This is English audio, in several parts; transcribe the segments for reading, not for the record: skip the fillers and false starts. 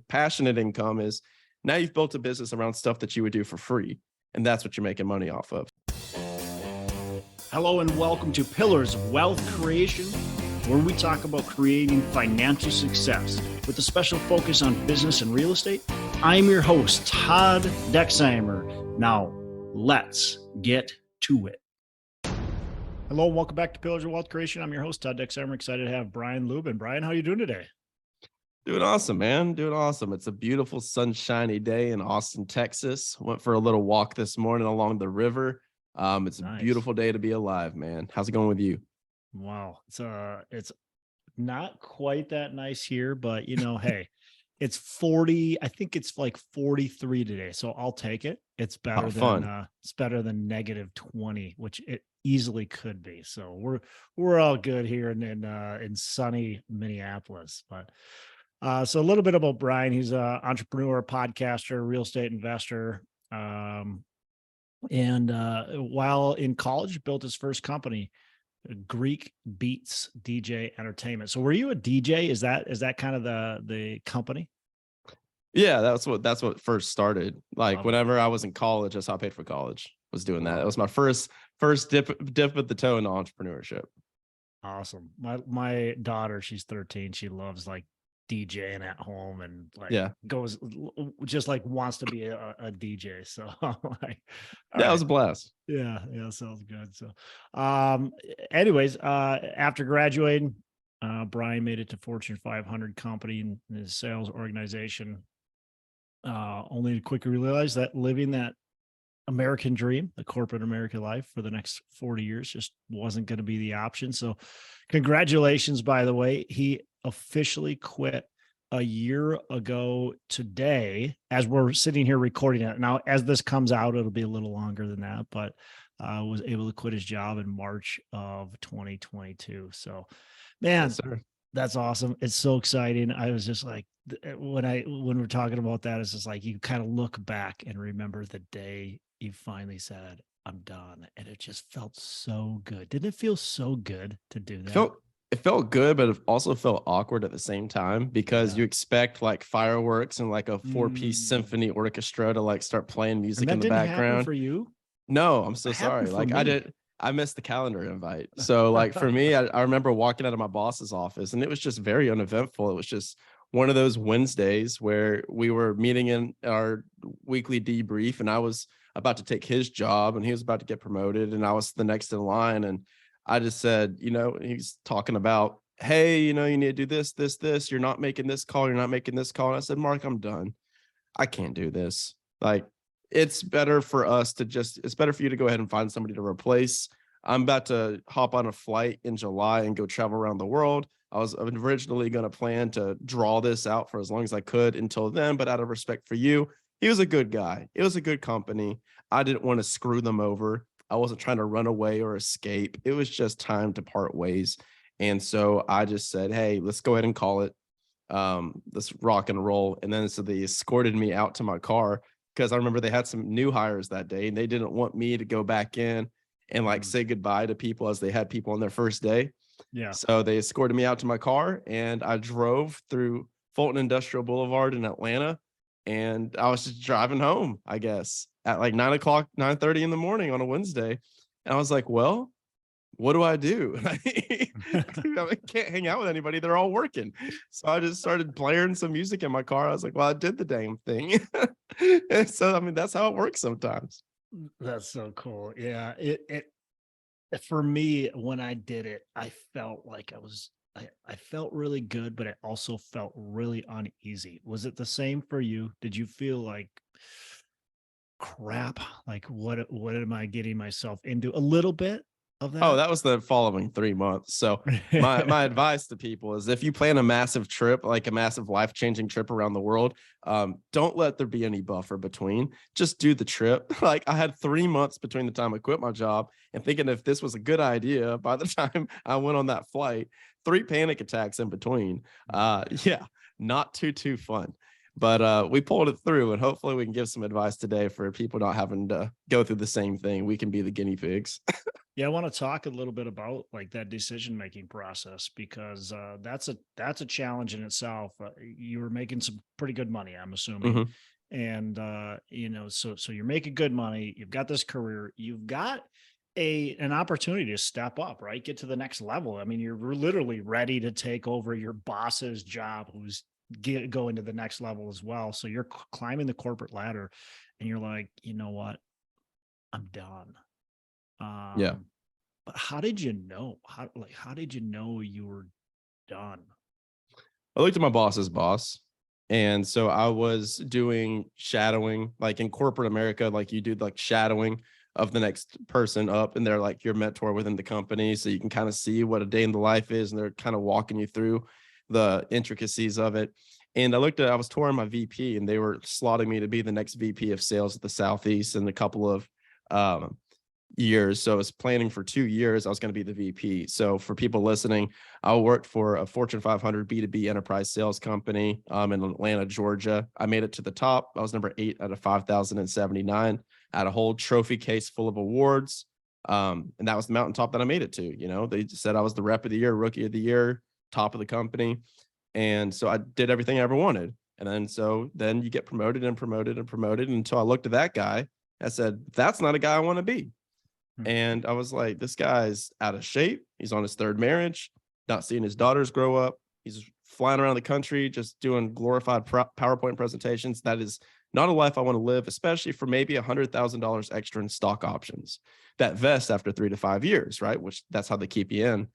passionate income is now you've built a business around stuff that you would do for free. And that's what you're making money off of. Hello and welcome to Pillars of Wealth Creation, where we talk about creating financial success with a special focus on business and real estate. I'm your host, Todd Dexheimer. Now, let's get to it. Hello and welcome back to Pillars of Wealth Creation. I'm your host, Todd Dexheimer. Excited to have Brian Luebben. Brian, how are you doing today? Doing awesome, man. Doing awesome. It's a beautiful, sunshiny day in Austin, Texas. Went for a little walk this morning along the river. It's a beautiful day to be alive, man. How's it going with you? Wow. It's not quite that nice here, but hey, it's 40. I think it's like 43 today. So I'll take it. It's better than negative 20, which it easily could be. So we're all good here in sunny Minneapolis. But so a little bit about Brian. He's an entrepreneur, podcaster, real estate investor. And while in college, built his first company, GreekBeats DJ Entertainment. So were you a DJ? Is that kind of the company? Yeah, that's what first started. Like whenever I was in college, that's how I paid for college, was doing that. It was my first dip of the toe into entrepreneurship. Awesome. My daughter, she's 13. She loves like DJing at home and goes just like wants to be a DJ. So like, that was a blast. Yeah, sounds good. So anyways, after graduating, Brian made it to Fortune 500 company in his sales organization, only to quickly realize that living that American dream, the corporate American life for the next 40 years just wasn't going to be the option. So congratulations, by the way. He officially quit a year ago today, as we're sitting here recording it. Now, as this comes out, it'll be a little longer than that, but was able to quit his job in March of 2022. So, man, yes, that's awesome. It's so exciting. I was just like, when we're talking about that, it's just like, you kind of look back and remember the day you finally said, I'm done. And it just felt so good. Didn't it feel so good to do that? It felt good, but it also felt awkward at the same time because you expect like fireworks and like a 4-piece symphony orchestra to like start playing music in the background. Happen for you? No, I'm so sorry. Like I missed the calendar invite. So like for me, I remember walking out of my boss's office and it was just very uneventful. It was just one of those Wednesdays where we were meeting in our weekly debrief and I was about to take his job and he was about to get promoted and I was the next in line. And I just said, he's talking about, hey, you need to do this. You're not making this call. You're not making this call. And I said, Mark, I'm done. I can't do this. Like, it's better for you to go ahead and find somebody to replace. I'm about to hop on a flight in July and go travel around the world. I was originally going to plan to draw this out for as long as I could until then, but out of respect for you, he was a good guy. It was a good company. I didn't want to screw them over. I wasn't trying to run away or escape. It was just time to part ways. And so I just said, hey, let's go ahead and call it. Let's rock and roll. And then so they escorted me out to my car because I remember they had some new hires that day and they didn't want me to go back in and like say goodbye to people as they had people on their first day. Yeah. So they escorted me out to my car and I drove through Fulton Industrial Boulevard in Atlanta. And I was just driving home, I guess, at like 9:30 in the morning on a Wednesday. And I was like, well, what do I do? I can't hang out with anybody. They're all working. So I just started blaring some music in my car. I was like, well, I did the dang thing. And so, that's how it works sometimes. That's so cool. Yeah. It for me, when I did it, I felt like I felt really good, but I also felt really uneasy. Was it the same for you? Did you feel like crap? Like what am I getting myself into? A little bit of that? Oh, that was the following 3 months. So my advice to people is if you plan a massive trip, like a massive life-changing trip around the world, don't let there be any buffer between. Just do the trip. Like I had 3 months between the time I quit my job and thinking if this was a good idea by the time I went on that flight, 3 panic attacks in between. Not too fun. But we pulled it through, and hopefully we can give some advice today for people not having to go through the same thing. We can be the guinea pigs. Yeah, I want to talk a little bit about like that decision-making process, because that's a challenge in itself. You were making some pretty good money, I'm assuming. Mhm. And so you're making good money, you've got this career, you've got an opportunity to step up, right? Get to the next level. I mean, you're literally ready to take over your boss's job, who's going to the next level as well. So you're climbing the corporate ladder, and you're like, you know what? I'm done. Yeah. But how did you know? How did you know you were done? I looked at my boss's boss. And so I was doing shadowing, like in corporate America, like you do like shadowing of the next person up, and they're like your mentor within the company. So you can kind of see what a day in the life is, and they're kind of walking you through the intricacies of it. And I was touring my VP, and they were slotting me to be the next VP of sales at the Southeast in a couple of um, years. So I was planning for 2 years. I was going to be the VP. So for people listening, I worked for a Fortune 500 B2B enterprise sales company in Atlanta, Georgia. I made it to the top. I was number 8 out of 5,079. I had a whole trophy case full of awards. And that was the mountaintop that I made it to. You know, they just said I was the rep of the year, rookie of the year, top of the company. And so I did everything I ever wanted. And then you get promoted and promoted and promoted until I looked at that guy. I said, that's not a guy I want to be. And I was like, this guy's out of shape. He's on his third marriage, not seeing his daughters grow up. He's flying around the country, just doing glorified PowerPoint presentations. That is not a life I want to live, especially for maybe $100,000 extra in stock options that vest after 3 to 5 years, right? Which that's how they keep you in.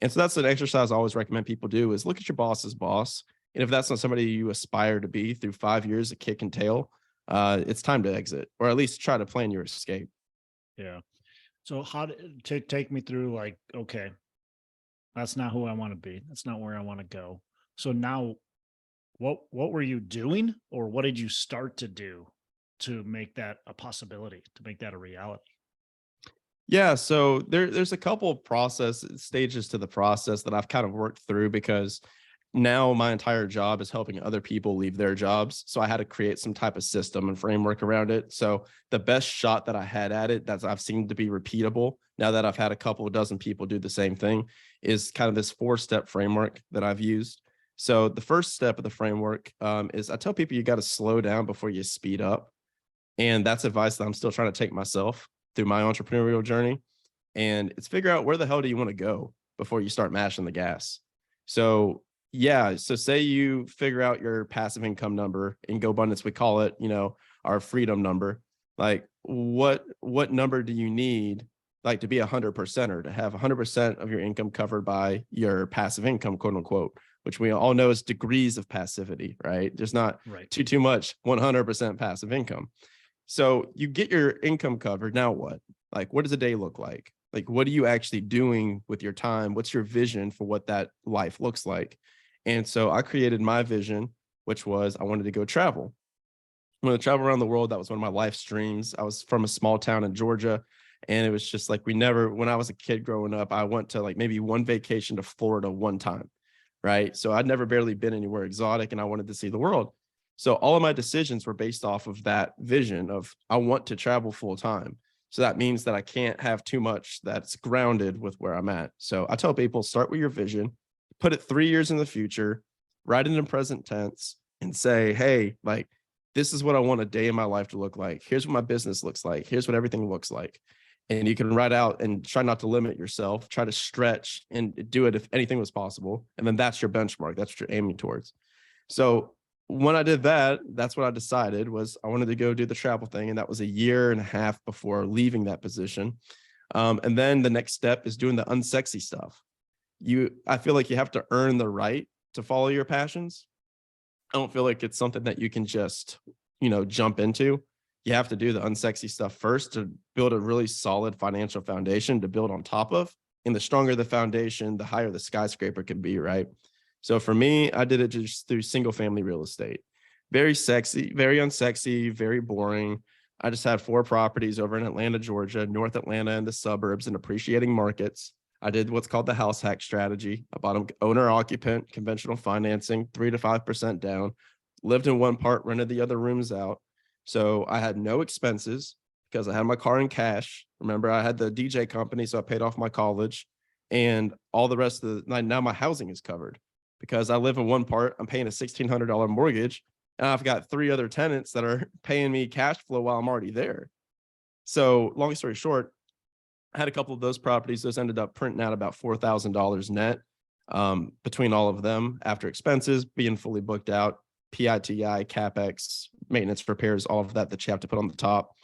And so that's an exercise I always recommend people do, is look at your boss's boss. And if that's not somebody you aspire to be through 5 years of kick and tail, it's time to exit, or at least try to plan your escape. Yeah. So to take me through, like, okay, that's not who I want to be. That's not where I want to go. So now what were you doing, or what did you start to do to make that a possibility, to make that a reality? Yeah, so there's a couple of process stages to the process that I've kind of worked through, because now my entire job is helping other people leave their jobs. So I had to create some type of system and framework around it. So the best shot that I had at it, that I've seen to be repeatable, now that I've had a couple of dozen people do the same thing, is kind of this 4-step framework that I've used. So the first step of the framework is I tell people you got to slow down before you speed up. And that's advice that I'm still trying to take myself through my entrepreneurial journey. And it's figure out where the hell do you want to go before you start mashing the gas. So yeah, so say you figure out your passive income number, in GoBundance we call it, our freedom number. Like what number do you need, like, to be 100%er, to have 100% of your income covered by your passive income, quote unquote, which we all know is degrees of passivity, right? There's not Right. too much 100% passive income. So you get your income covered. Now what? Like, what does a day look like? Like, what are you actually doing with your time? What's your vision for what that life looks like? And so I created my vision, which was I wanted to go travel. I wanted to travel around the world. That was one of my life's dreams. I was from a small town in Georgia, and it was just like when I was a kid growing up, I went to like maybe one vacation to Florida one time, right? So I'd never barely been anywhere exotic, and I wanted to see the world. So all of my decisions were based off of that vision of I want to travel full time. So that means that I can't have too much that's grounded with where I'm at. So I tell people, start with your vision, put it 3 years in the future, write it in present tense, and say, hey, like, this is what I want a day in my life to look like. Here's what my business looks like. Here's what everything looks like. And you can write out and try not to limit yourself, try to stretch and do it if anything was possible. And then that's your benchmark. That's what you're aiming towards. So when I did that, that's what I decided was I wanted to go do the travel thing. And that was a year and a half before leaving that position. And then the next step is doing the unsexy stuff. I feel like you have to earn the right to follow your passions. I don't feel like it's something that you can just, jump into. You have to do the unsexy stuff first to build a really solid financial foundation to build on top of. And the stronger the foundation, the higher the skyscraper can be, right? So for me, I did it just through single family real estate. Very sexy, very unsexy, very boring. I just had 4 properties over in Atlanta, Georgia, North Atlanta, and the suburbs and appreciating markets. I did what's called the house hack strategy. I bought them owner occupant, conventional financing, 3 to 5% down, lived in one part, rented the other rooms out. So I had no expenses because I had my car in cash. Remember, I had the DJ company, so I paid off my college, and all the rest of the now my housing is covered because I live in one part. I'm paying a $1,600 mortgage, and I've got 3 other tenants that are paying me cash flow while I'm already there. So long story short, I had a couple of those properties. Those ended up printing out about $4,000 net between all of them after expenses being fully booked out, PITI, CapEx, maintenance, repairs, all of that you have to put on the top.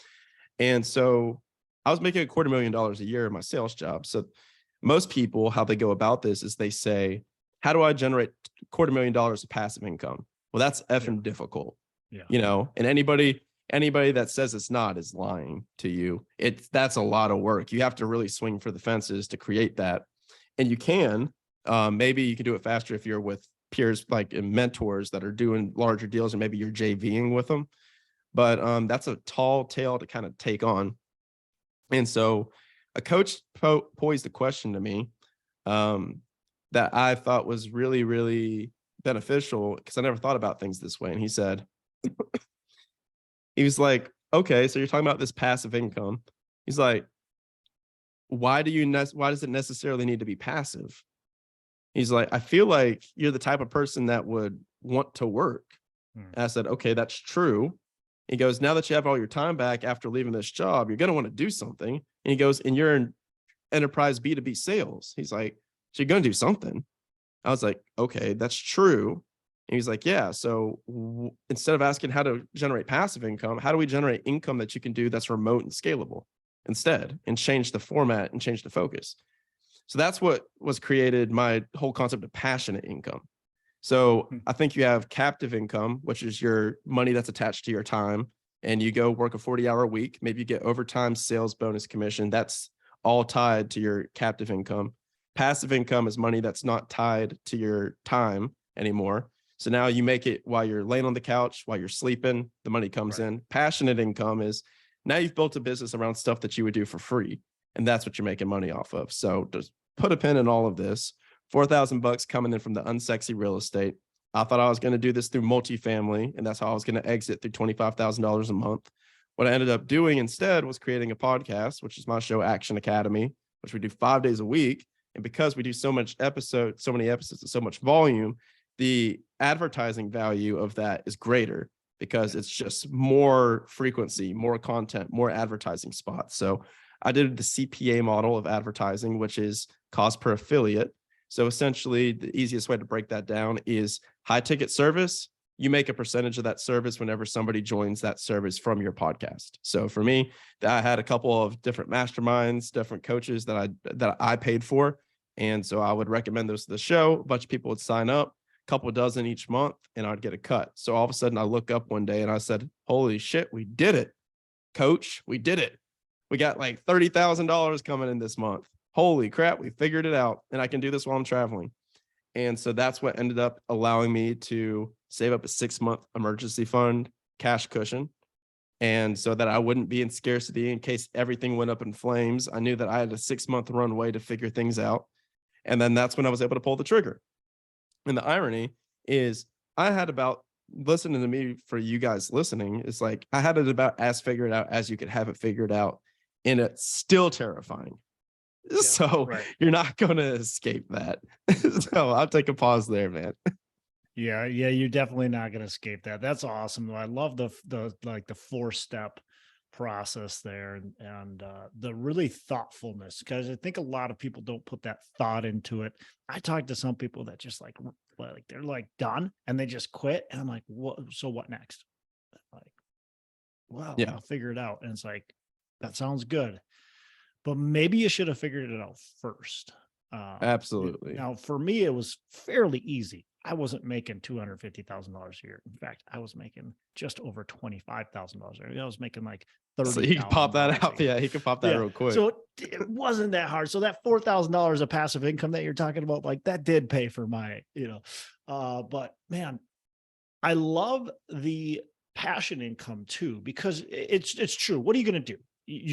And so I was making $250,000 a year in my sales job. So most people, how they go about this is they say, how do I generate $250,000 of passive income? Well, that's effing difficult, and anybody that says it's not is lying to you. That's a lot of work. You have to really swing for the fences to create that. And you can, maybe you can do it faster if you're with peers like mentors that are doing larger deals, and maybe you're JVing with them. But that's a tall tale to kind of take on. And so a coach posed a question to me that I thought was really, really beneficial because I never thought about things this way. And he said, he was like, okay, so you're talking about this passive income. He's like, why does it necessarily need to be passive? He's like, I feel like you're the type of person that would want to work. And I said, okay, that's true. He goes, now that you have all your time back after leaving this job, you're going to want to do something. And he goes, and you're in enterprise B2B sales. He's like, so you're going to do something. I was like, okay, that's true. And he's like, yeah. So instead of asking how to generate passive income, how do we generate income that you can do that's remote and scalable instead, and change the format and change the focus? So that's what was created my whole concept of passionate income. So I think you have captive income, which is your money that's attached to your time, and you go work a 40-hour week. Maybe you get overtime, sales, bonus, commission. That's all tied to your captive income. Passive income is money that's not tied to your time anymore. So now you make it while you're laying on the couch, while you're sleeping, the money comes in. Passionate income is now you've built a business around stuff that you would do for free, and that's what you're making money off of. So just put a pin in all of this. $4,000 coming in from the unsexy real estate. I thought I was going to do this through multifamily, and that's how I was going to exit through $25,000 a month. What I ended up doing instead was creating a podcast, which is my show, Action Academy, which we do 5 days a week. And because we do so many episodes, and so much volume, the advertising value of that is greater because it's just more frequency, more content, more advertising spots. So I did the CPA model of advertising, which is cost per affiliate. So essentially, the easiest way to break that down is high ticket service. You make a percentage of that service whenever somebody joins that service from your podcast. So for me, I had a couple of different masterminds, different coaches that I paid for. And so I would recommend those to the show. A bunch of people would sign up, a couple dozen each month, and I'd get a cut. So all of a sudden I look up one day and I said, holy shit, we did it. Coach, we did it. We got like $30,000 coming in this month. Holy crap, we figured it out. And I can do this while I'm traveling. And so that's what ended up allowing me to save up a 6-month emergency fund cash cushion. And so that I wouldn't be in scarcity in case everything went up in flames. I knew that I had a 6-month runway to figure things out. And then that's when I was able to pull the trigger. And the irony is I had about, listening to me for you guys listening, it's like I had it about as figured out as you could have it figured out. And it's still terrifying. Yeah, so you're not going to escape that. So I'll take a pause there, man. Yeah, you're definitely not going to escape that. That's awesome. I love the 4-step process there, and the really thoughtfulness, because I think a lot of people don't put that thought into it. I talk to some people that just like they're like done and they just quit, and I'm like, what? So what next? Like, well, yeah, I'll figure it out. And it's like, that sounds good, but maybe you should have figured it out first. Absolutely. Now, for me, it was fairly easy. I wasn't making $250,000 a year. In fact, I was making just over $25,000 a year. I was making like $30,000. So he can pop that out. Yeah, he can pop that real quick. So it wasn't that hard. So that $4,000 of passive income that you're talking about, like that did pay for my, but man, I love the passion income too, because it's true. What are you going to do?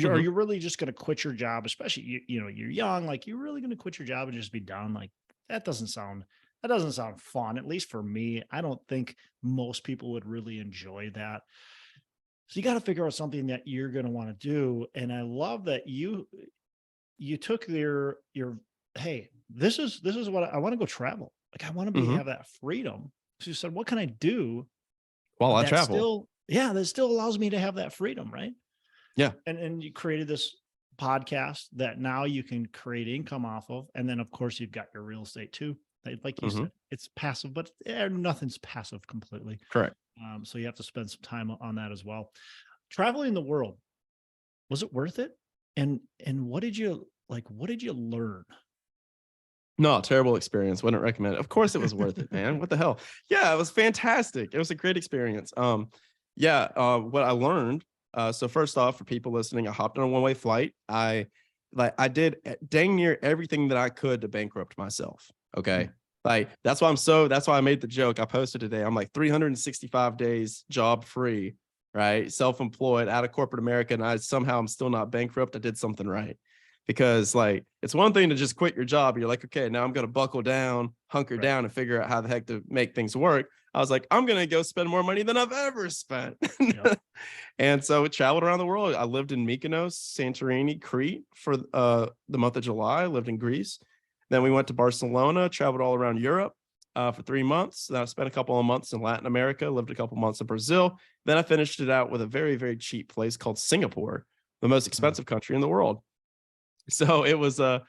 Are you really just going to quit your job? Especially, you're young, like you're really going to quit your job and just be done? Like that doesn't sound that doesn't sound fun, at least for me. I don't think most people would really enjoy that. So you got to figure out something that you're going to want to do. And I love that you took your, hey, this is what I want to go travel. Like I want to Mhm. have that freedom. So you said, what can I do While I that travel. still, yeah, that still allows me to have that freedom, right? Yeah. And you created this podcast that now you can create income off of. And then of course you've got your real estate too. Like you Mhm. said, it's passive, but nothing's passive completely. Correct. So you have to spend some time on that as well. Traveling the world, was it worth it? And what did you like? What did you learn? No, terrible experience. Wouldn't recommend it. Of course it was worth it, man. What the hell? Yeah, it was fantastic. It was a great experience. What I learned, so first off, for people listening, I hopped on a one-way flight. I did dang near everything that I could to bankrupt myself. Okay. That's why I made the joke I posted today. I'm like 365 days job free, right? Self-employed out of corporate America. And I'm still not bankrupt. I did something right. Because like it's one thing to just quit your job. You're like, okay, now I'm gonna buckle down, hunker down, and figure out how the heck to make things work. I was like, I'm gonna go spend more money than I've ever spent. Yep. And so it traveled around the world. I lived in Mykonos, Santorini, Crete for the month of July. I lived in Greece. Then we went to Barcelona, traveled all around Europe for 3 months. Then I spent a couple of months in Latin America, lived a couple months in Brazil. Then I finished it out with a very, very cheap place called Singapore, the most expensive country in the world. So it was a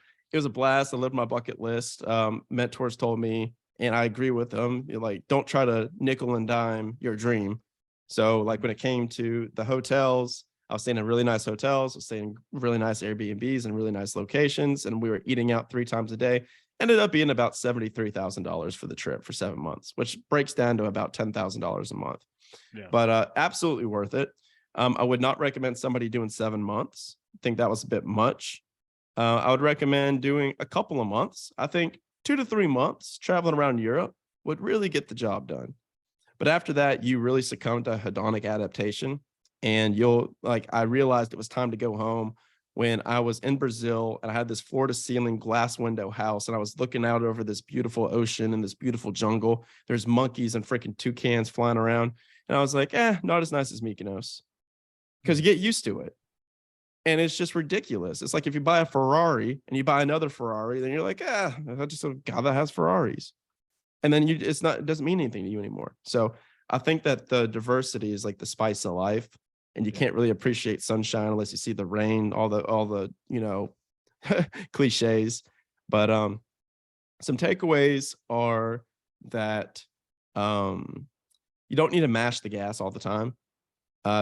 blast. I lived my bucket list. Mentors told me, and I agree with them. You're like, don't try to nickel and dime your dream. So like when it came to the hotels, I was staying in really nice hotels. I was staying in really nice Airbnbs and really nice locations, and we were eating out 3 times a day. Ended up being about $73,000 for the trip for 7 months, which breaks down to about $10,000 a month. Yeah. But absolutely worth it. I would not recommend somebody doing 7 months. I think that was a bit much. I would recommend doing a couple of months. I think 2 to 3 months traveling around Europe would really get the job done. But after that, you really succumb to hedonic adaptation. And I realized it was time to go home when I was in Brazil and I had this floor to ceiling glass window house and I was looking out over this beautiful ocean and this beautiful jungle. There's monkeys and freaking toucans flying around. And I was like, not as nice as Mykonos because you get used to it. And it's just ridiculous. It's like if you buy a Ferrari and you buy another Ferrari, then you're like, that's just a guy that has Ferraris. And then it doesn't mean anything to you anymore. So I think that the diversity is like the spice of life. And you can't really appreciate sunshine unless you see the rain, all the cliches. But some takeaways are that you don't need to mash the gas all the time.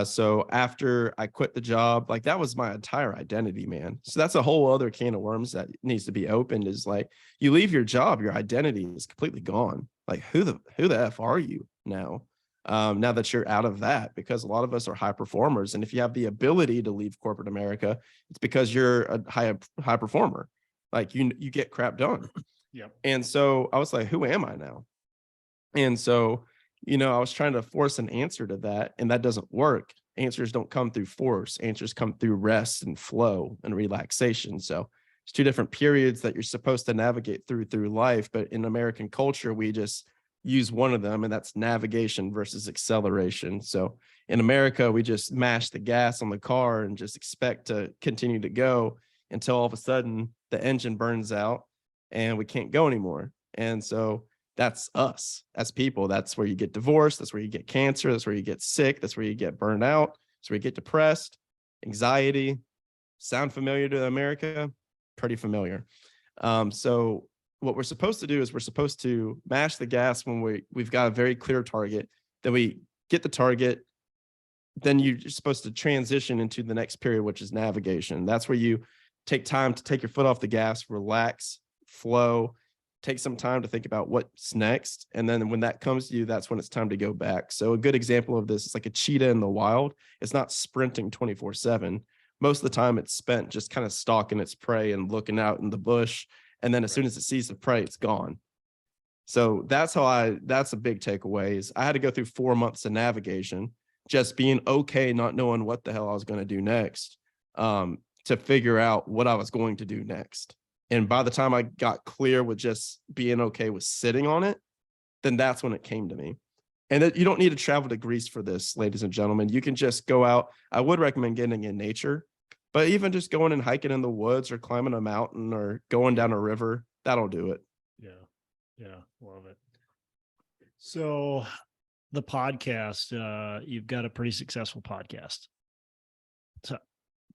So after I quit the job, like that was my entire identity, man. So that's a whole other can of worms that needs to be opened is like you leave your job, your identity is completely gone. Like who the F are you now? Now that you're out of that, because a lot of us are high performers. And if you have the ability to leave corporate America, it's because you're a high performer. Like you get crap done. Yep. And so I was like, who am I now? And so I was trying to force an answer to that, and that doesn't work. Answers don't come through force. Answers come through rest and flow and relaxation. So it's 2 different periods that you're supposed to navigate through life. But in American culture, we just use one of them, and that's navigation versus acceleration. So in America, we just mash the gas on the car and just expect to continue to go until all of a sudden the engine burns out and we can't go anymore. And so that's us as people. That's where you get divorced. That's where you get cancer. That's where you get sick. That's where you get burned out. That's where you get depressed, anxiety. Sound familiar to America? Pretty familiar. So what we're supposed to do is we're supposed to mash the gas when we've got a very clear target. Then we get the target. Then you're supposed to transition into the next period, which is navigation. That's where you take time to take your foot off the gas, relax, flow, take some time to think about what's next. And then when that comes to you, that's when it's time to go back. So a good example of this is like a cheetah in the wild. It's not sprinting 24/7. Most of the time it's spent just kind of stalking its prey and looking out in the bush. And then as soon as it sees the prey, it's gone. So that's a big takeaway is I had to go through 4 months of navigation, just being okay, not knowing what the hell I was going to do next, to figure out what I was going to do next. And by the time I got clear with just being okay with sitting on it, then that's when it came to me. And you don't need to travel to Greece for this, ladies and gentlemen. You can just go out. I would recommend getting in nature, but even just going and hiking in the woods or climbing a mountain or going down a river, that'll do it. Yeah, love it. So the podcast, you've got a pretty successful podcast.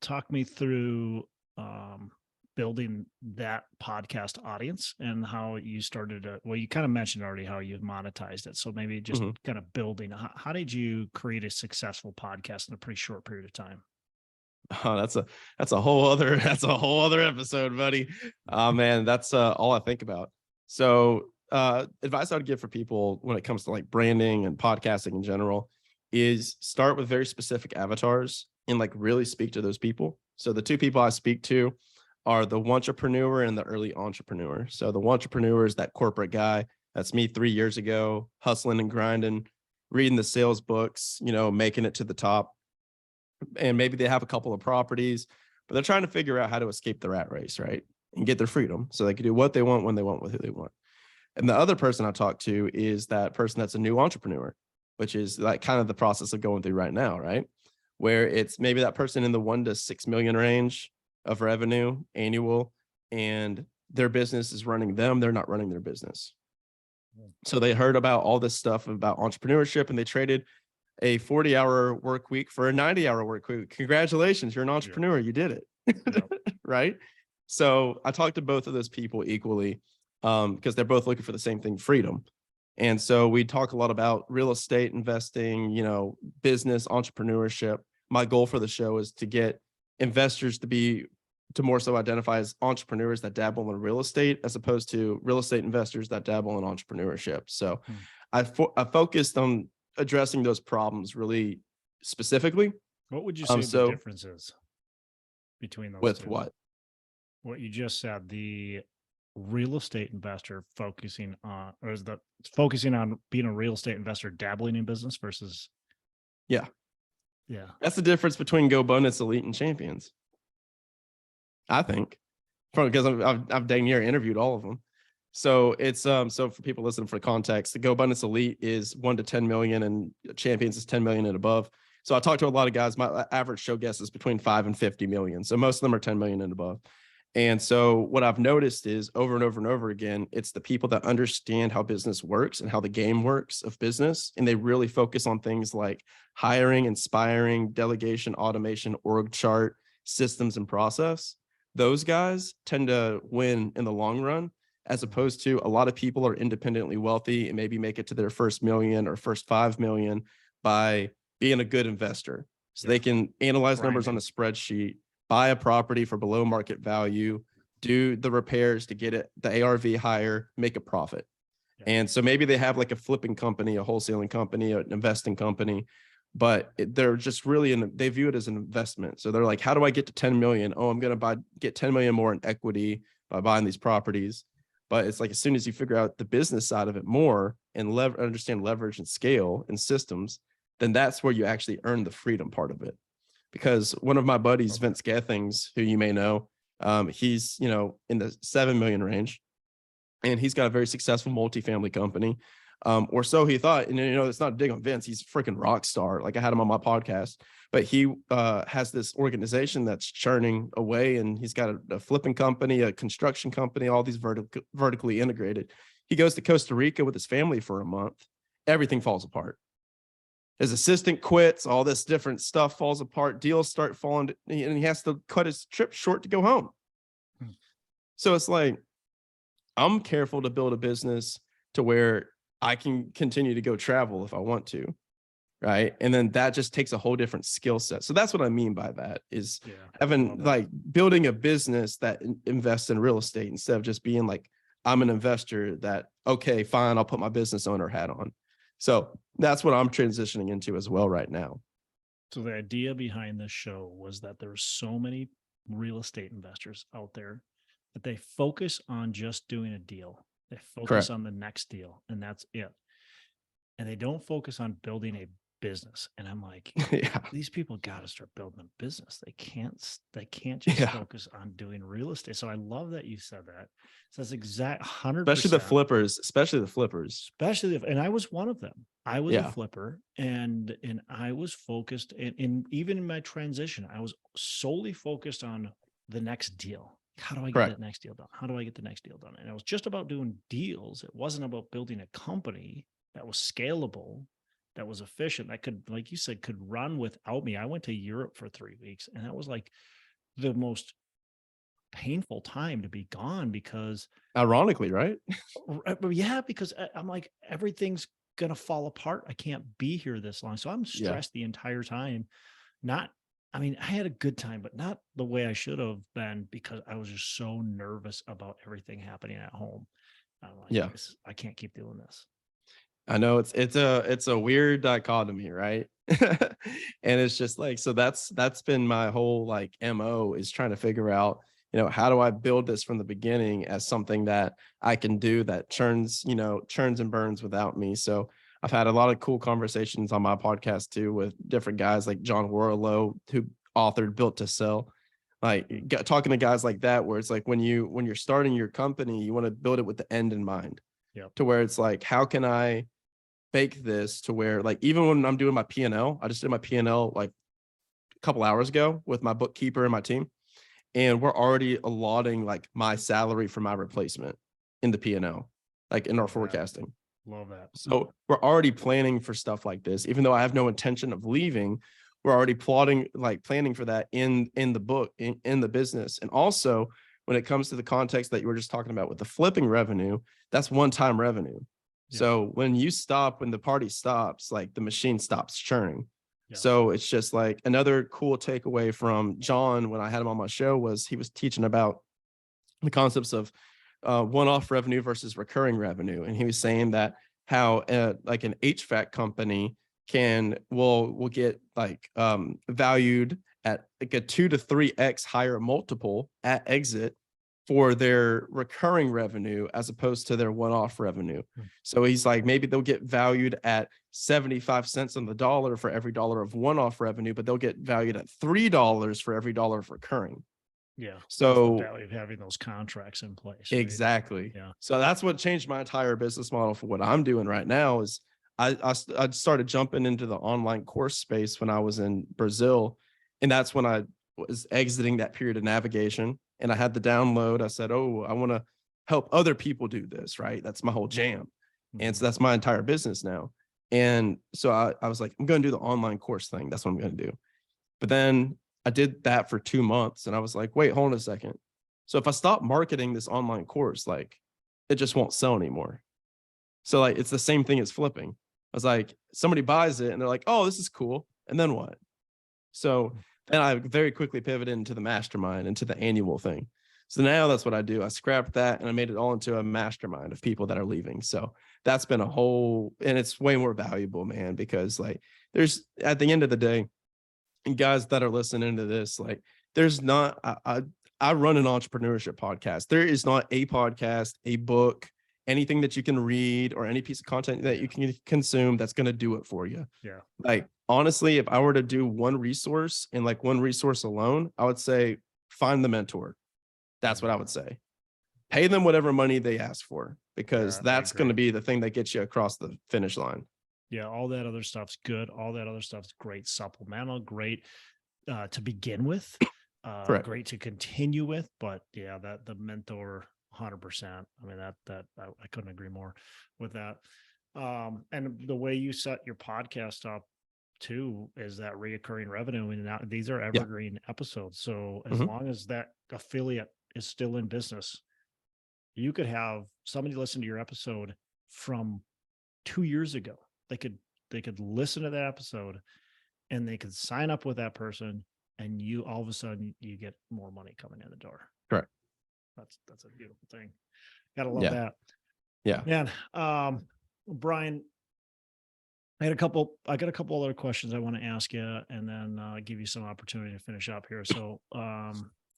Talk me through building that podcast audience and how you started well, you kind of mentioned already how you've monetized it. So maybe just kind of building, how did you create a successful podcast in a pretty short period of time? Oh, that's a whole other episode, buddy. Oh man, that's all I think about. So advice I would give for people when it comes to like branding and podcasting in general is start with very specific avatars and like really speak to those people. So the two people I speak to are the entrepreneur and the early entrepreneur. So the entrepreneur is that corporate guy. That's me 3 years ago, hustling and grinding, reading the sales books, making it to the top. And maybe they have a couple of properties, but they're trying to figure out how to escape the rat race, right? And get their freedom so they can do what they want, when they want, with who they want. And the other person I talk to is that person that's a new entrepreneur, which is like kind of the process of going through right now, right? Where it's maybe that person in the 1 to 6 million range of revenue annual, and their business is running them. They're not running their business. So they heard about all this stuff about entrepreneurship and they traded a 40-hour work week for a 90-hour work week. Congratulations, you're an entrepreneur. You did it. Right? So I talked to both of those people equally because they're both looking for the same thing, freedom. And so we talk a lot about real estate investing, business, entrepreneurship. My goal for the show is to get investors to more so identify as entrepreneurs that dabble in real estate as opposed to real estate investors that dabble in entrepreneurship. So I focused on addressing those problems really specifically. What would you say the difference is between those with two? What you just said, the real estate investor focusing on being a real estate investor dabbling in business versus yeah that's the difference between GoBundance, Elite, and Champions, I think, because I've dang near interviewed all of them. So it's so for people listening, for context, the GoBundance Elite is 1 to 10 million and Champions is 10 million and above. So I talked to a lot of guys. My average show guest is between 5 and 50 million. So most of them are 10 million and above. And so what I've noticed is over and over and over again, it's the people that understand how business works and how the game works of business. And they really focus on things like hiring, inspiring, delegation, automation, org chart, systems, and process. Those guys tend to win in the long run, as opposed to a lot of people are independently wealthy and maybe make it to their first million or first 5 million by being a good investor. So they can analyze numbers on a spreadsheet, buy a property for below market value, do the repairs to get it, the ARV higher, make a profit. And so maybe they have like a flipping company, a wholesaling company, an investing company, but they're just really they view it as an investment. So they're like, how do I get to 10 million? Oh, I'm going to get 10 million more in equity by buying these properties. But it's like, as soon as you figure out the business side of it more and understand leverage and scale and systems, then that's where you actually earn the freedom part of it. Because one of my buddies, Vince Gethings, who you may know, he's, in the 7 million range, and he's got a very successful multifamily company, or so he thought. And, it's not a dig on Vince. He's a freaking rock star. Like, I had him on my podcast, but he has this organization that's churning away, and he's got a flipping company, a construction company, all these vertically integrated. He goes to Costa Rica with his family for a month. Everything falls apart. His assistant quits, all this different stuff falls apart, deals start falling, and he has to cut his trip short to go home. So it's like, I'm careful to build a business to where I can continue to go travel if I want to, right? And then that just takes a whole different skill set. So that's what I mean by that, is having like building a business that invests in real estate instead of just being like, I'm an investor that, okay, fine, I'll put my business owner hat on. So that's what I'm transitioning into as well right now. So the idea behind this show was that there are so many real estate investors out there that they focus on just doing a deal. They focus on the next deal, and that's it. And they don't focus on building a business. And I'm like, Yeah. these people got to start building a business. They can't just focus on doing real estate. So I love that you said that. So that's exact 100%. Especially the flippers. And I was one of them. I was a flipper, and I was focused, and even in my transition, I was solely focused on the next deal. How do I get that next deal done? How do I get the next deal done? And it was just about doing deals. It wasn't about building a company that was scalable, that was efficient, that could, like you said, could run without me. I went to Europe for 3 weeks, and that was like the most painful time to be gone, because ironically, right? Yeah, because I'm like, everything's going to fall apart. I can't be here this long. So I'm stressed the entire time. I had a good time, but not the way I should have been, because I was just so nervous about everything happening at home. I'm like, I can't keep doing this. I know it's a weird dichotomy, right? And it's just like, so that's been my whole like MO, is trying to figure out, how do I build this from the beginning as something that I can do that churns and burns without me. So I've had a lot of cool conversations on my podcast too, with different guys like John Warlow, who authored Built to Sell. Like talking to guys like that, where it's like, when you're starting your company, you want to build it with the end in mind. To where it's like, how can I bake this to where, like, even when I'm doing my P&L, I just did my P&L like a couple hours ago with my bookkeeper and my team, and we're already allotting like my salary for my replacement in the P&L, like in our forecasting. Love that. So we're already planning for stuff like this, even though I have no intention of leaving. We're already planning for that in the book, in the business. And also, when it comes to the context that you were just talking about with the flipping revenue, that's one-time revenue. So when the party stops, like the machine stops churning. So it's just like another cool takeaway from John when I had him on my show was he was teaching about the concepts of one-off revenue versus recurring revenue. And he was saying that how like an HVAC company will get like valued at like a 2 to 3x higher multiple at exit for their recurring revenue as opposed to their one-off revenue. So he's like, maybe they'll get valued at 75 cents on the dollar for every dollar of one-off revenue, but they'll get valued at $3 for every dollar of recurring. Yeah. So the value of having those contracts in place. Exactly. Right? Yeah. So that's what changed my entire business model for what I'm doing right now is I started jumping into the online course space when I was in Brazil. And that's when I was exiting that period of navigation. And I had the download. I said, oh, I want to help other people do this, right? That's my whole jam. And so that's my entire business now. And so I was like, I'm going to do the online course thing. That's what I'm going to do. But then I did that for 2 months and I was like, wait, hold on a second. So if I stop marketing this online course, like it just won't sell anymore. So like, it's the same thing as flipping. I was like, somebody buys it and they're like, oh, this is cool. And then what? So then I very quickly pivoted into the mastermind, into the annual thing. So now that's what I do. I scrapped that and I made it all into a mastermind of people that are leaving. So that's been a whole, and it's way more valuable, man, because like there's, at the end of the day, and guys that are listening to this, like there's not, I run an entrepreneurship podcast. There is not a podcast, a book, anything that you can read or any piece of content that you can consume that's going to do it for you. Yeah. Like, honestly, if I were to do one resource and like one resource alone, I would say find the mentor. That's what I would say. Pay them whatever money they ask for, because that's going to be the thing that gets you across the finish line. Yeah. All that other stuff's good. All that other stuff's great supplemental, great to begin with, great to continue with. But yeah, that the mentor 100%. I mean, that I couldn't agree more with that. And the way you set your podcast up too is that reoccurring revenue. And now these are evergreen episodes. So as long as that affiliate is still in business, you could have somebody listen to your episode from 2 years ago. They could listen to that episode and they could sign up with that person, and you all of a sudden you get more money coming in the door. Correct. That's a beautiful thing. Gotta love that. Yeah. Man, Brian, I got a couple other questions I want to ask you, and then give you some opportunity to finish up here. So,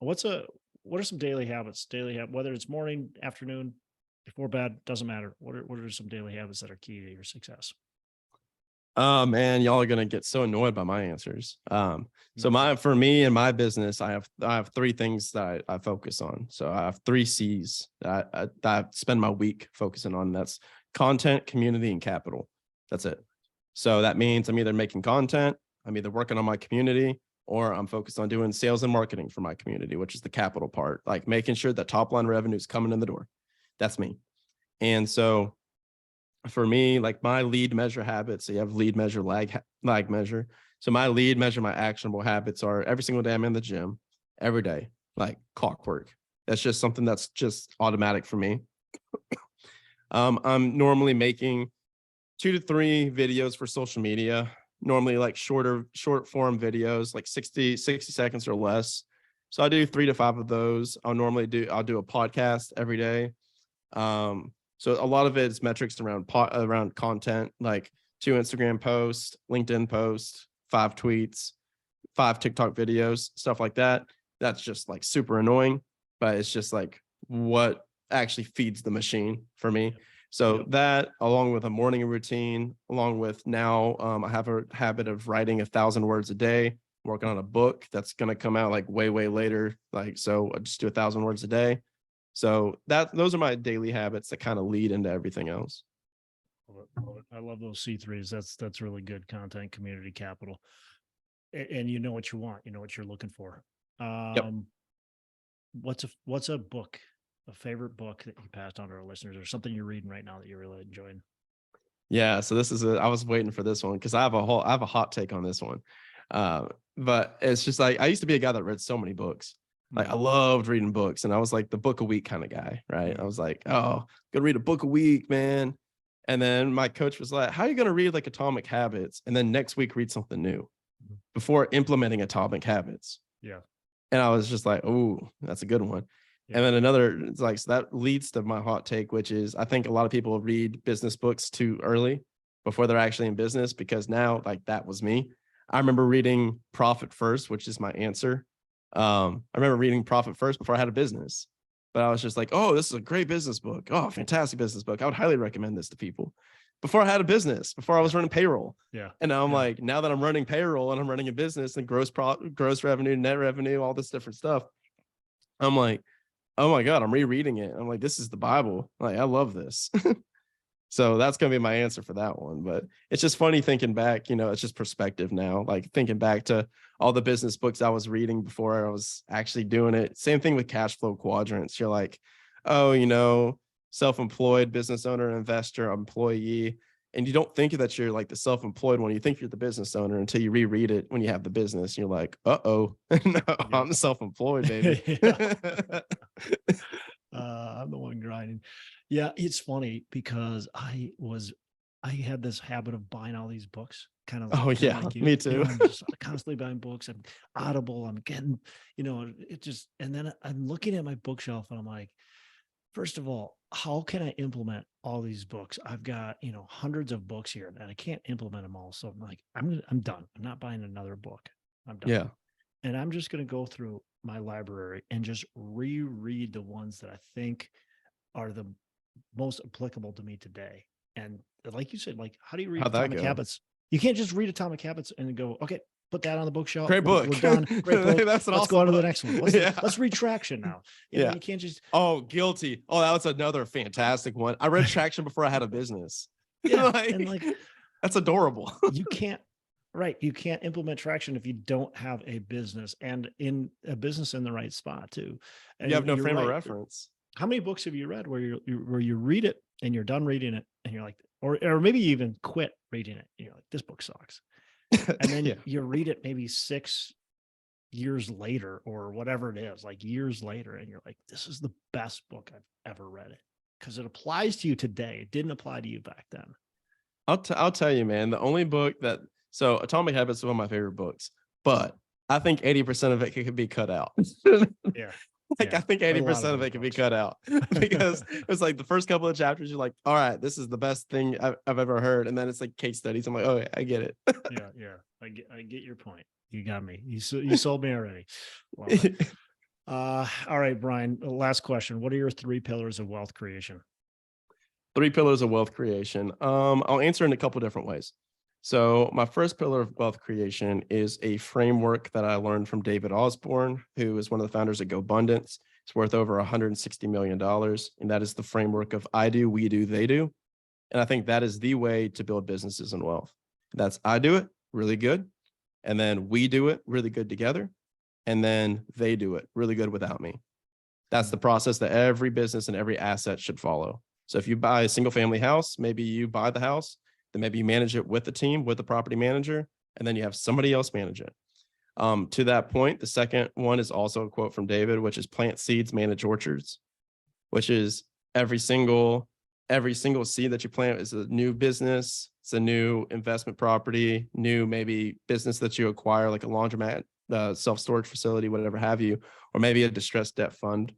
what are some daily habits? Whether it's morning, afternoon, before bed, doesn't matter. What are some daily habits that are key to your success? Oh man, y'all are gonna get so annoyed by my answers. For me and my business, I have three things that I focus on. So I have three C's that I spend my week focusing on. That's content, community, and capital. That's it. So that means I'm either making content, I'm either working on my community, or I'm focused on doing sales and marketing for my community, which is the capital part, like making sure that top line revenue is coming in the door. That's me. And so for me, like my lead measure habits, so you have lead measure, lag measure. So my lead measure, my actionable habits are every single day I'm in the gym, every day, like clockwork. That's just something that's just automatic for me. I'm normally making 2 to 3 videos for social media, normally like short form videos, like 60 seconds or less. So I do 3 to 5 of those. I'll do a podcast every day. So a lot of it is metrics around content, like 2 Instagram posts, LinkedIn posts, 5 tweets, 5 TikTok videos, stuff like that. That's just like super annoying, but it's just like what actually feeds the machine for me. So that, along with a morning routine, along with now I have a habit of writing 1,000 words a day, working on a book that's going to come out like way later. Like, so I just do 1,000 words a day. So those are my daily habits that kind of lead into everything else. I love those C3s. That's really good content, community, capital. And you know what you want, you know what you're looking for. Yep. What's a book, a favorite book that you passed on to our listeners, or something you're reading right now that you're really enjoying? Yeah. So I was waiting for this one because I have a hot take on this one. But it's just like, I used to be a guy that read so many books. Like I loved reading books, and I was like the book a week kind of guy, right? I was like, oh, gonna read a book a week, man. And then my coach was like, how are you gonna read like Atomic Habits and then next week read something new before implementing Atomic Habits? Yeah. And I was just like, oh, that's a good one. Yeah. And then another, it's like, so that leads to my hot take, which is I think a lot of people read business books too early before they're actually in business, because now, like, that was me. I remember reading Profit First, which is my answer. I remember reading Profit First before I had a business, but I was just like, oh, this is a great business book. Oh, fantastic business book. I would highly recommend this to people before I had a business, before I was running payroll. Yeah. And now I'm like, now that I'm running payroll and I'm running a business and gross revenue, net revenue, all this different stuff, I'm like, oh my God, I'm rereading it. I'm like, this is the Bible. Like, I love this. So that's going to be my answer for that one. But it's just funny thinking back, it's just perspective now, like thinking back to all the business books I was reading before I was actually doing it. Same thing with cash flow quadrants. You're like, oh, self-employed, business owner, investor, employee. And you don't think that you're like the self-employed one. You think you're the business owner until you reread it when you have the business. And you're like, no, I'm self-employed, baby. I'm the one grinding. Yeah, it's funny because I had this habit of buying all these books, kind of. Oh yeah, like you. Me too. I'm just constantly buying books. I'm Audible. I'm getting, it just. And then I'm looking at my bookshelf and I'm like, first of all, how can I implement all these books? I've got hundreds of books here, and I can't implement them all. So I'm like, I'm done. I'm not buying another book. I'm done. Yeah. And I'm just going to go through my library and just reread the ones that I think are the most applicable to me today. And like you said, like, how do you read Atomic Habits? You can't just read Atomic Habits and go, okay, put that on the bookshelf. Great book. We're done. Great book. Let's go on to the next one. Let's read Traction now. You can't just. Oh, guilty. Oh, that was another fantastic one. I read Traction before I had a business. Yeah. That's adorable. You can't implement Traction if you don't have a business, and in a business in the right spot too. And you have no frame of reference. How many books have you read where you read it and you're done reading it and you're like, or maybe you even quit reading it and you're like, this book sucks. And then you read it maybe 6 years later or whatever it is, like years later, and you're like, this is the best book I've ever read it, because it applies to you today. It didn't apply to you back then. I'll tell you, man, the only book so Atomic Habits is one of my favorite books, but I think 80% of it could be cut out. Yeah. I think 80% of it can be cut out, because it's like the first couple of chapters, you're like, all right, this is the best thing I've ever heard. And then it's like case studies. I'm like, oh, I get it. Yeah. I get your point. You got me. You sold me already. All right, Brian, last question. What are your 3 pillars of wealth creation? 3 pillars of wealth creation. I'll answer in a couple different ways. So my first pillar of wealth creation is a framework that I learned from David Osborne, who is one of the founders of GoBundance. It's worth over $160 million. And that is the framework of I do, we do, they do. And I think that is the way to build businesses and wealth. That's I do it really good. And then we do it really good together. And then they do it really good without me. That's the process that every business and every asset should follow. So if you buy a single family house, maybe you buy the house, then maybe you manage it with the team, with the property manager, and then you have somebody else manage it. To that point, the second one is also a quote from David, which is plant seeds, manage orchards, which is every single seed that you plant is a new business. It's a new investment property, new maybe business that you acquire, like a laundromat, self-storage facility, whatever have you, or maybe a distressed debt fund.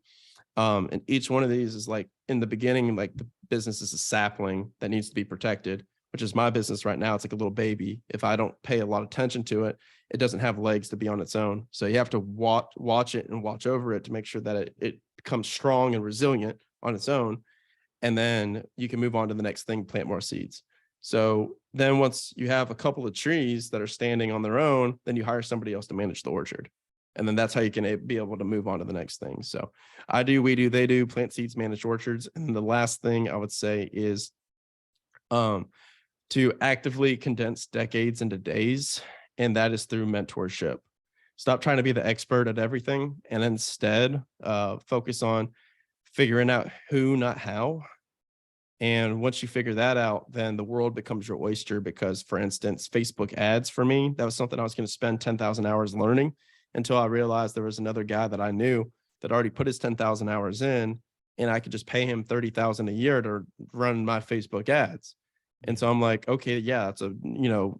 And each one of these is like in the beginning, like the business is a sapling that needs to be protected, which is my business right now. It's like a little baby. If I don't pay a lot of attention to it, it doesn't have legs to be on its own. So you have to watch it and watch over it to make sure that it becomes strong and resilient on its own. And then you can move on to the next thing, plant more seeds. So then once you have a couple of trees that are standing on their own, then you hire somebody else to manage the orchard. And then that's how you can be able to move on to the next thing. So I do, we do, they do, plant seeds, manage orchards. And the last thing I would say is to actively condense decades into days. And that is through mentorship. Stop trying to be the expert at everything and instead focus on figuring out who, not how. And once you figure that out, then the world becomes your oyster because, for instance, Facebook ads for me, that was something I was going to spend 10,000 hours learning until I realized there was another guy that I knew that already put his 10,000 hours in, and I could just pay him 30,000 a year to run my Facebook ads. And so I'm like, okay, yeah, it's a,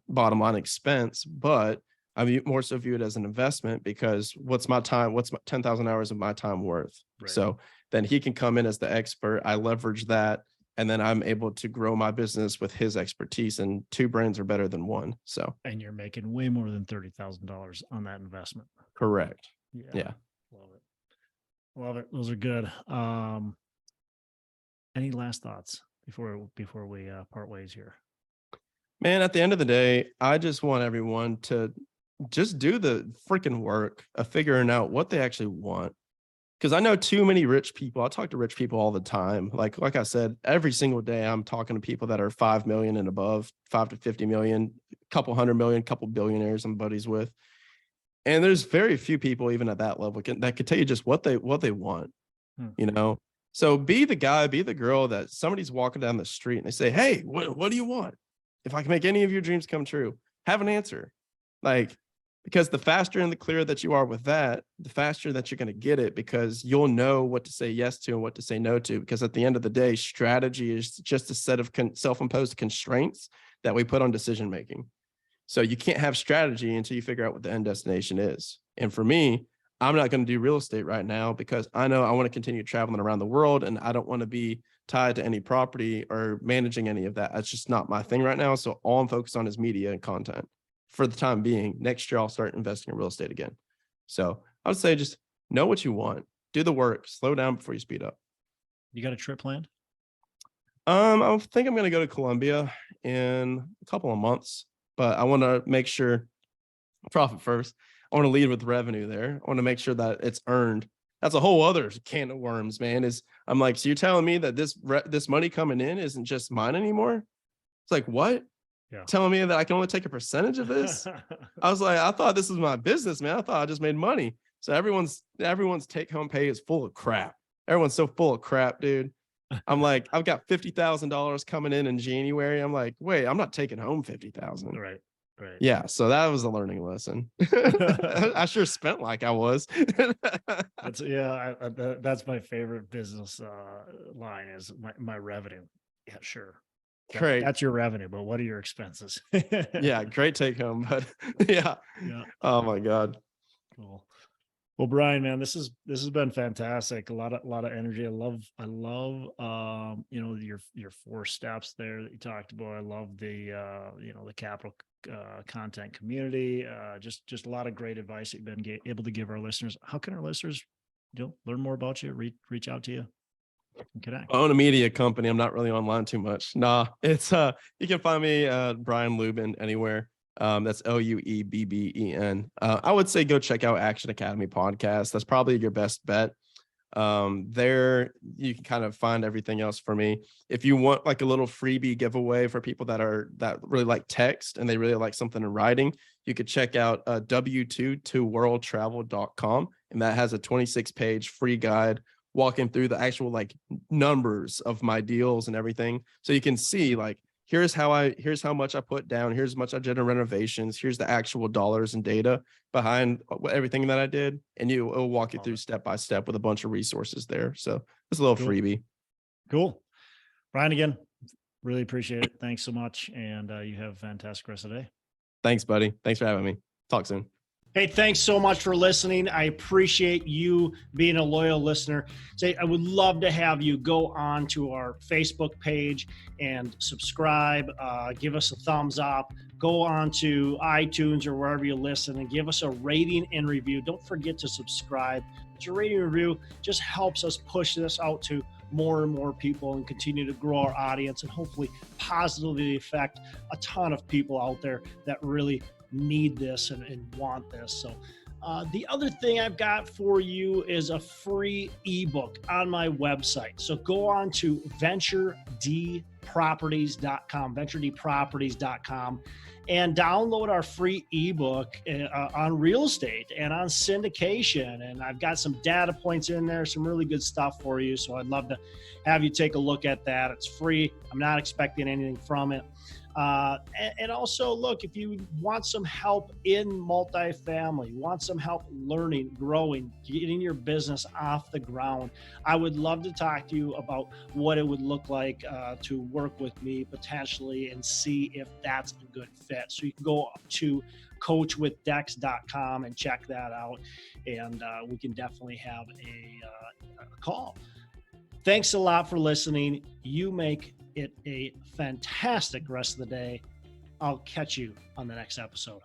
bottom line expense, but I more so view it as an investment because what's my 10,000 hours of my time worth? Right. So then he can come in as the expert. I leverage that. And then I'm able to grow my business with his expertise, and two brains are better than one. So, and you're making way more than $30,000 on that investment. Correct. Yeah. Love it. Those are good. Any last thoughts before we part ways here? Man, at the end of the day, I just want everyone to just do the freaking work of figuring out what they actually want. Because I know too many rich people. I talk to rich people all the time. Like I said, every single day I'm talking to people that are 5 million and above, 5 to 50 million, couple 100 million, couple billionaires I'm buddies with. And there's very few people even at that level that could tell you just what they want, So be the guy, be the girl that somebody's walking down the street and they say, hey, what do you want? If I can make any of your dreams come true, have an answer. Because the faster and the clearer that you are with that, the faster that you're going to get it, because you'll know what to say yes to and what to say no to. Because at the end of the day, strategy is just a set of self-imposed constraints that we put on decision making. So you can't have strategy until you figure out what the end destination is. And for me, I'm not going to do real estate right now because I know I want to continue traveling around the world and I don't want to be tied to any property or managing any of that. That's just not my thing right now. So all I'm focused on is media and content. For the time being, next year I'll start investing in real estate again. So I would say just know what you want, do the work, slow down before you speed up. You got a trip planned? I think I'm going to go to Colombia in a couple of months, but I want to make sure profit first. I want to lead with revenue there. I want to make sure that it's earned. That's a whole other can of worms, man. I'm like, so you're telling me that this money coming in isn't just mine anymore? It's like, what? Yeah. Telling me that I can only take a percentage of this? I was like, I thought this was my business, man. I thought I just made money. So everyone's take home pay is full of crap. Everyone's so full of crap, dude. I'm like, I've got $50,000 coming in January. I'm like, wait, I'm not taking home 50,000. Right. Yeah. So that was a learning lesson. I sure spent like I was. That's my favorite business line is my revenue. Yeah, sure. Great. That's your revenue, but what are your expenses? Yeah, great take home, but yeah. Oh my God. Cool. Well, Brian, man, this has been fantastic. A lot of energy. I love your 4 steps there that you talked about. I love the the capital content community. Just a lot of great advice that you've been able to give our listeners. How can our listeners learn more about you, reach out to you? Connect? I own a media company. I'm not really online too much. Nah, it's you can find me Brian Luebben anywhere. That's Luebben. I would say go check out Action Academy podcast. That's probably your best bet. There you can kind of find everything else for me. If you want like a little freebie giveaway for people that really like text and they really like something in writing, you could check out w2toworldtravel.com, and that has a 26-page free guide walking through the actual like numbers of my deals and everything, so you can see like here's how much I put down, here's how much I did in renovations, here's the actual dollars and data behind everything that I did, and it'll walk you through step by step with a bunch of resources there. So it's a little freebie. Cool. Brian, again, really appreciate it. Thanks so much. And you have a fantastic rest of the day. Thanks, buddy. Thanks for having me. Talk soon. Hey, thanks so much for listening. I appreciate you being a loyal listener. I would love to have you go on to our Facebook page and subscribe, give us a thumbs up, go on to iTunes or wherever you listen and give us a rating and review. Don't forget to subscribe. Your rating and review just helps us push this out to more and more people and continue to grow our audience and hopefully positively affect a ton of people out there that really need this and want this. So the other thing I've got for you is a free ebook on my website. So go on to venturedproperties.com, and download our free ebook on real estate and on syndication. And I've got some data points in there, some really good stuff for you. So I'd love to have you take a look at that. It's free. I'm not expecting anything from it. And also, look, if you want some help in multifamily, want some help learning, growing, getting your business off the ground, I would love to talk to you about what it would look like to work with me potentially and see if that's a good fit. So you can go to coachwithdex.com and check that out, and we can definitely have a call. Thanks a lot for listening. You make it a fantastic rest of the day. I'll catch you on the next episode.